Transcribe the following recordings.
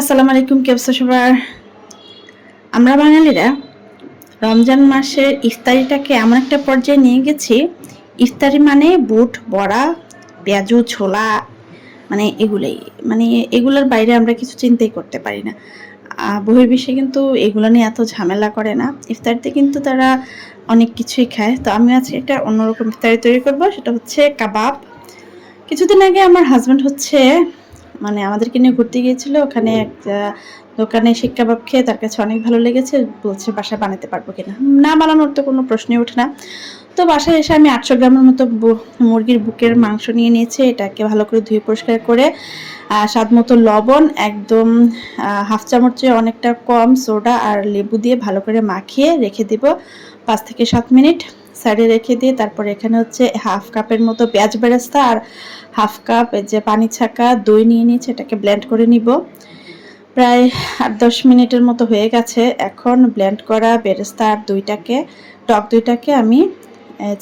আসসালামু আলাইকুম। কি অবস্থা সবার? আমরা বাঙালিরা রমজান মাসের ইফতারিটাকে এমন একটা পর্যায়ে নিয়ে গেছি, ইফতারি মানে বুট, বড়া, পেঁয়াজু, ছোলা, মানে এগুলোই। মানে এগুলোর বাইরে আমরা কিছু চিন্তাই করতে পারি না। বহির্বিশ্বে কিন্তু এগুলো নিয়ে এত ঝামেলা করে না। ইফতারিতে কিন্তু তারা অনেক কিছুই খায়। তো আমি আজকে একটা অন্যরকম ইফতারি তৈরি করব, সেটা হচ্ছে কাবাব। কিছুদিন আগে আমার হাজব্যান্ড মানে আমাদেরকে নিয়ে ঘুরতে গিয়েছিল। ওখানে একটা দোকানে শিক কাবাব খেয়ে তার কাছে অনেক ভালো লেগেছে। বলছে বাসায় বানাতে পারবো কিনা। না বানানোর তো কোনো প্রশ্নই ওঠে না। তো বাসায় এসে আমি 800 গ্রামের মতো মুরগির বুকের মাংস নিয়ে নিয়েছি। এটাকে ভালো করে ধুয়ে পরিষ্কার করে স্বাদ মতো লবণ, একদম হাফ চামচের অনেকটা কম সোডা আর লেবু দিয়ে ভালো করে মাখিয়ে রেখে দিব 5 থেকে 7 মিনিট সাইডে রেখে দিয়ে তারপরে এখানে হচ্ছে হাফ কাপের মতো পেঁয়াজ বেরেস্তা আর হাফ কাপ যে পানি ছাকা দই নিয়ে নিয়েছি, এটাকে ব্লেন্ড করে নিব। প্রায় 8-10 মিনিটের মতো হয়ে গেছে। এখন ব্লেন্ড করা বেরেস্তা আর টক দইটাকে আমি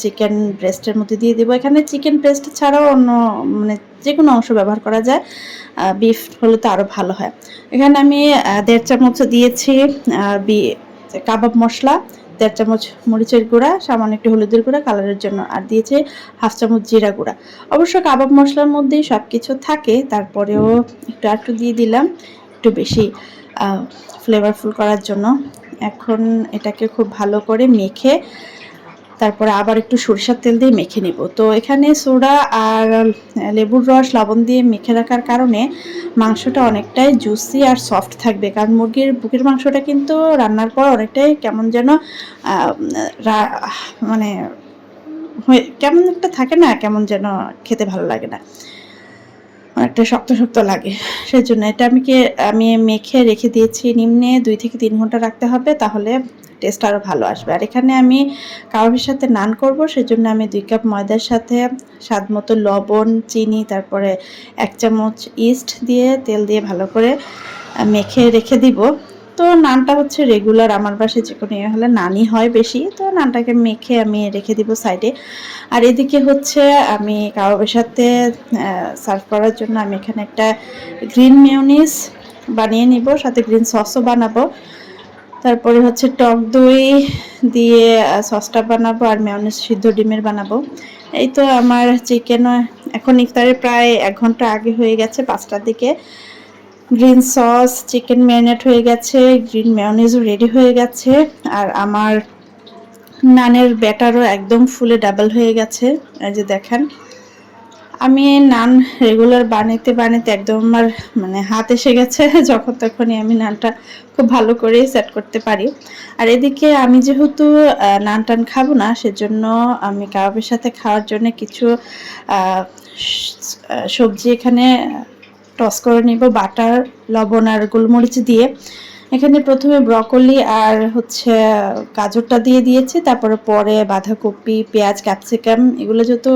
চিকেন ব্রেস্টের মধ্যে দিয়ে দেবো। এখানে চিকেন ব্রেস্ট ছাড়াও অন্য মানে যে কোনো অংশ ব্যবহার করা যায়, বিফ হলে তো আরও ভালো হয়। এখানে আমি 1.5 চামচ দিয়েছি কাবাব মশলা, 1.5 চামচ মরিচের গুঁড়া, সামান্য একটু হলুদের গুঁড়া কালারের জন্য, আর দিয়েছি হাফ চামচ জিরা গুঁড়া। অবশ্য কাবাব মশলার মধ্যেই সব কিছু থাকে, তারপরেও একটু দিয়ে দিলাম একটু বেশি ফ্লেভারফুল করার জন্য। এখন এটাকে খুব ভালো করে মেখে তারপরে আবার একটু সরিষার তেল দিয়ে মেখে নিব। তো এখানে সোডা আর লেবুর রস লবণ দিয়ে মেখে রাখার কারণে মাংসটা অনেকটাই জুসি আর সফট থাকবে। কারণ মুরগির বুকের মাংসটা কিন্তু রান্নার পর অনেকটাই কেমন যেন মানে কেমন একটা থাকে না, কেমন যেন খেতে ভালো লাগে না, অনেকটা শক্ত শক্ত লাগে। সেজন্য এটা আমি মেখে রেখে দিয়েছি। নিম্নে 2 থেকে 3 ঘন্টা রাখতে হবে, তাহলে টেস্ট আরও ভালো আসবে। আর এখানে আমি কাবাবের সাথে নান করব, সেজন্য আমি 2 কাপ ময়দার সাথে স্বাদ মতো লবণ, চিনি, তারপরে 1 চামচ ইস্ট দিয়ে তেল দিয়ে ভালো করে মেখে রেখে দিব। তো নানটা হচ্ছে রেগুলার আমার বাসায় যে কোনো হলে নানই হয় বেশি। তো নানটাকে মেখে আমি রেখে দিব সাইডে। আর এদিকে হচ্ছে আমি কাবাবের সাথে সার্ভ করার জন্য আমি এখানে একটা গ্রিন মেয়োনিজ বানিয়ে নিব, সাথে গ্রিন সসও বানাবো। তারপরে হচ্ছে টক দই দিয়ে সসটা বানাবো, আর মেয়োনিজ সিদ্ধ ডিমের বানাবো। এই তো আমার চিকেন এখন ইফতারের প্রায় 1 ঘন্টা আগে হয়ে গেছে, 5টার দিকে। গ্রিন সস, চিকেন ম্যারিনেট হয়ে গেছে, গ্রিন মেয়োনিজও রেডি হয়ে গেছে, আর আমার নানের ব্যাটারও একদম ফুলে ডাবল হয়ে গেছে। এই যে দেখেন, আমি নান রেগুলার বানাতে বানাতে একদম আমার মানে হাত এসে গেছে। যখন তখনই আমি নানটা খুব ভালো করে সেট করতে পারি। আর এদিকে আমি যেহেতু নান টান খাবো না, সেজন্য আমি কাবাবের সাথে খাওয়ার জন্য কিছু সবজি এখানে টস করে নিব বাটার, লবণ আর গোলমরিচ দিয়ে। এখানে প্রথমে ব্রকলি আর হচ্ছে গাজরটা দিয়ে দিয়েছি, তারপরে পরে বাঁধাকপি, পেঁয়াজ, ক্যাপসিকাম, এগুলো যত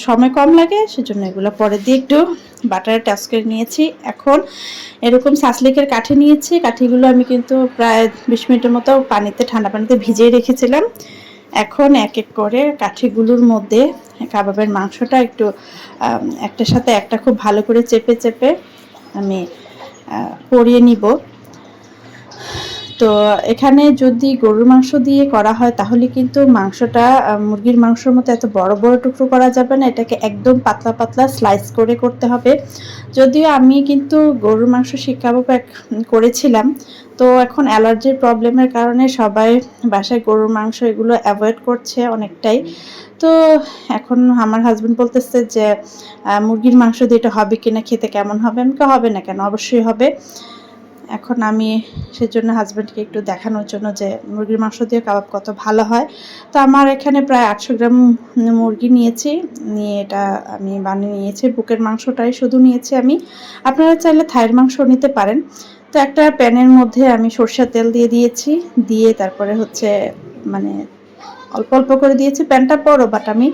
সময় কম লাগে সেজন্য এগুলো পরে দিয়ে একটু বাটারে টাচ করে নিয়েছি। এখন এরকম সাসলিকের কাঠি নিয়েছি, কাঠিগুলো আমি কিন্তু প্রায় 20 মিনিটের মতো ঠান্ডা পানিতে ভিজিয়ে রেখেছিলাম। এখন এক এক করে কাঠিগুলোর মধ্যে কাবাবের মাংসটা একটু একটার সাথে একটা খুব ভালো করে চেপে চেপে আমি পরিয়ে নিব। তো এখানে যদি গরুর মাংস দিয়ে করা হয় তাহলে কিন্তু মাংসটা মুরগির মাংসের মতো এত বড় বড় টুকরো করা যাবে না, এটাকে একদম পাতলা পাতলা স্লাইস করে করতে হবে। যদিও আমি কিন্তু গরুর মাংস শিক কাবাব করেছিলাম, তো এখন অ্যালার্জির প্রবলেমের কারণে সবাই বাসায় গরুর মাংস এগুলো অ্যাভয়েড করছে অনেকটাই। তো এখন আমার হাজব্যান্ড বলতেছে যে মুরগির মাংস দিয়ে এটা হবে কিনা, খেতে কেমন হবে। আমি হবে না কেন, অবশ্যই হবে। এখন আমি সেজন্য হাজব্যান্ডকে একটু দেখানোর জন্য যে মুরগির মাংস দিয়ে কাবাব কত ভালো হয়। তো আমার এখানে প্রায় 800 গ্রাম মুরগি নিয়েছি, নিয়ে এটা আমি বানিয়ে নিয়েছি। বুকের মাংসটাই শুধু নিয়েছি আমি, আপনারা চাইলে থাইয়ের মাংস নিতে পারেন। তো একটা প্যানের মধ্যে আমি সরষের তেল দিয়ে দিয়েছি, দিয়ে তারপরে হচ্ছে মানে অল্প অল্প করে দিয়েছি। প্যানটা বড়, বাট আমি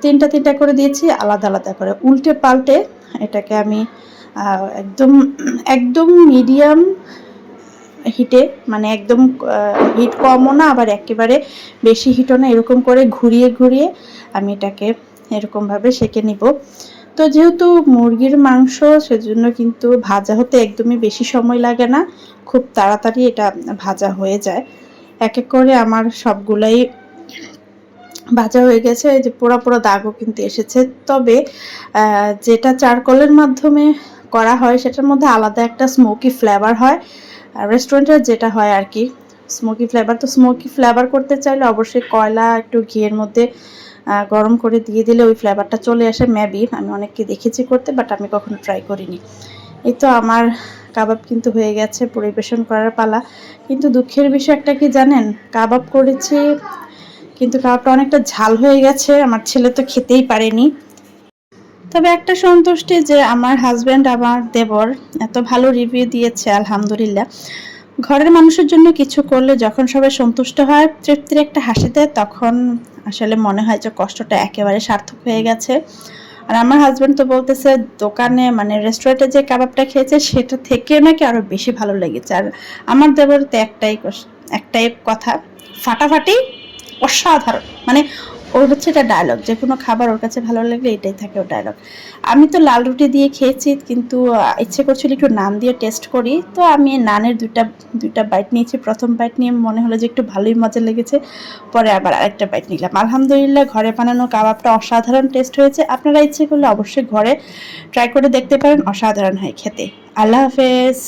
তিনটা করে দিয়েছি আলাদা আলাদা করে, উল্টে পাল্টে এটাকে আমি একদম একদম মিডিয়াম হিটে, মানে একদম হিট কমও না আবার একেবারে বেশি হিটও না, এরকম করে ঘুরিয়ে ঘুরিয়ে আমি এটাকে এরকমভাবে সেঁকে নিব। তো যেহেতু মুরগির মাংস, সেজন্য কিন্তু ভাজা হতে একদমই বেশি সময় লাগে না, খুব তাড়াতাড়ি এটা ভাজা হয়ে যায়। এক এক করে আমার সবগুলাই ভাজা হয়ে গেছে। এই যে পোড়া পোড়া দাগও কিন্তু এসেছে। তবে যেটা চারকোলের মাধ্যমে করা হয় সেটার মধ্যে আলাদা একটা স্মোকি ফ্লেভার হয়, রেস্টুরেন্টের যেটা হয় আর কি স্মোকি ফ্লেভার। তো স্মোকি ফ্লেভার করতে চাইলে অবশ্যই কয়লা একটু ঘিয়ের মধ্যে গরম করে দিয়ে দিলে ওই ফ্লেভারটা চলে আসে। মেবি আমি অনেককে দেখেছি করতে, বাট আমি কখনো ট্রাই করিনি। এই তো আমার কাবাব কিন্তু হয়ে গেছে, পরিবেশন করার পালা। কিন্তু দুঃখের বিষয় একটা কি জানেন, কাবাব করেছি কিন্তু কাবাবটা অনেকটা ঝাল হয়ে গেছে, আমার ছেলে তো খেতেই পারেনি। তবে একটা সন্তুষ্টি যে আমার হাজব্যান্ড, আমার দেবর এত ভালো রিভিউ দিয়েছে, আলহামদুলিল্লাহ। ঘরের মানুষের জন্য কিছু করলে যখন সবাই সন্তুষ্ট হয়, তৃপ্তির একটা হাসি দেয়, তখন আসলে মনে হয় যে কষ্টটা একেবারে সার্থক হয়ে গেছে। আর আমার হাজব্যান্ড তো বলতেছে দোকানে মানে রেস্টুরেন্টে যে কাবাবটা খেয়েছে সেটা থেকে নাকি আরো বেশি ভালো লেগেছে। আর আমার দেবর তো একটাই কথা, ফাটাফাটি, অসাধারণ। মানে ওর হচ্ছে এটা ডায়লগ, যে কোনো খাবার ওর কাছে ভালো লাগলে এটাই থাকে ওর ডায়লগ। আমি তো লাল রুটি দিয়ে খেয়েছি, কিন্তু ইচ্ছে করছিল একটু নান দিয়ে টেস্ট করি। তো আমি নানের দুইটা বাইট নিয়েছি। প্রথম বাইট নিয়ে মনে হলো যে একটু ভালোই মজা লেগেছে, পরে আবার আরেকটা বাইট নিলাম। আলহামদুলিল্লাহ, ঘরে বানানো কাবাবটা অসাধারণ টেস্ট হয়েছে। আপনারা ইচ্ছে করলে অবশ্যই ঘরে ট্রাই করে দেখতে পারেন, অসাধারণ হয় খেতে। আল্লাহ হাফেজ।